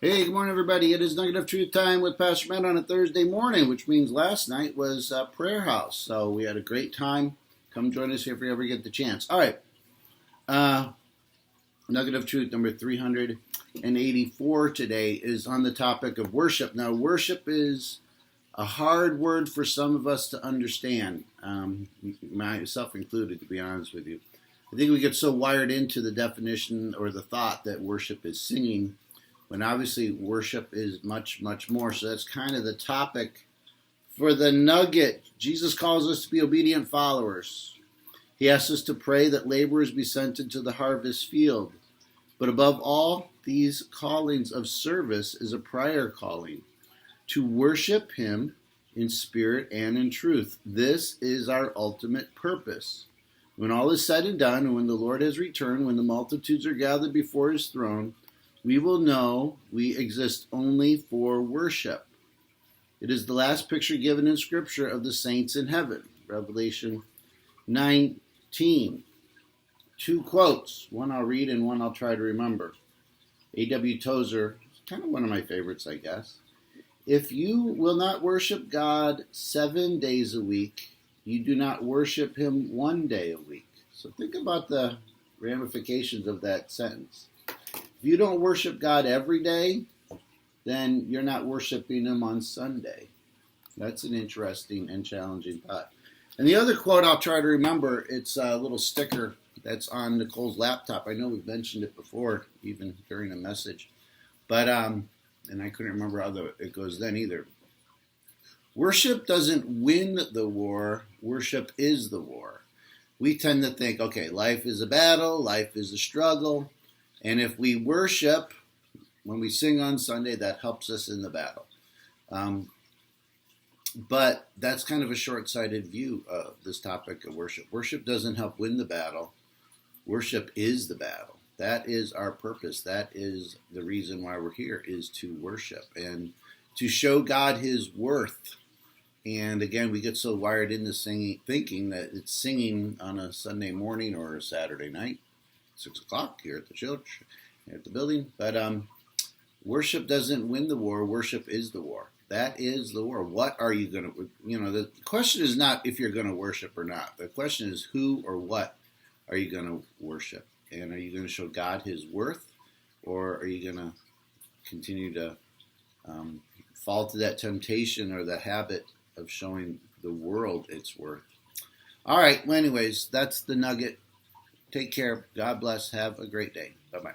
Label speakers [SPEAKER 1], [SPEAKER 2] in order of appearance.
[SPEAKER 1] Hey, good morning, everybody. It is Nugget of Truth time with Pastor Matt on a Thursday morning, which means last night was Prayer House. So we had a great time. Come join us if you ever get the chance. All right. Uh, Nugget of Truth number 384 today is on the topic of worship. Now, worship is a hard word for some of us to understand, myself included, to be honest with you. I think we get so wired into the definition or the thought that worship is singing, when obviously worship is much, much more. So that's kind of the topic for the nugget. Jesus calls us to be obedient followers. He asks us to pray that laborers be sent into the harvest field. But above all, these callings of service is a prior calling, to worship Him in spirit and in truth. This is our ultimate purpose. When all is said and done, and when the Lord has returned, when the multitudes are gathered before His throne, we will know we exist only for worship. It is the last picture given in Scripture of the saints in heaven. Revelation 19. Two quotes. One I'll read and one I'll try to remember. A.W. Tozer, kind of one of my favorites, I guess. If you will not worship God 7 days a week, you do not worship Him 1 day a week. So think about the ramifications of that sentence. If you don't worship God every day, then you're not worshiping Him on Sunday. That's an interesting and challenging thought. And the other quote I'll try to remember, it's a little sticker that's on Nicole's laptop. I know we've mentioned it before, even during a message. But, and I couldn't remember how it goes then either. Worship doesn't win the war. Worship is the war. We tend to think, okay, life is a battle, life is a struggle. And if we worship, when we sing on Sunday, that helps us in the battle. But that's kind of a short-sighted view of this topic of worship. Worship doesn't help win the battle. Worship is the battle. That is our purpose. That is the reason why we're here, is to worship and to show God His worth. And again, we get so wired into singing, thinking that it's singing on a Sunday morning or a Saturday night. 6 o'clock here at the church, here at the building. But worship doesn't win the war. Worship is the war. That is the war. What are you going to, the question is not if you're going to worship or not. The question is who or what are you going to worship? And are you going to show God His worth? Or are you going to continue to fall to that temptation or the habit of showing the world its worth? All right. Well, anyways, that's the nugget. Take care. God bless. Have a great day. Bye-bye.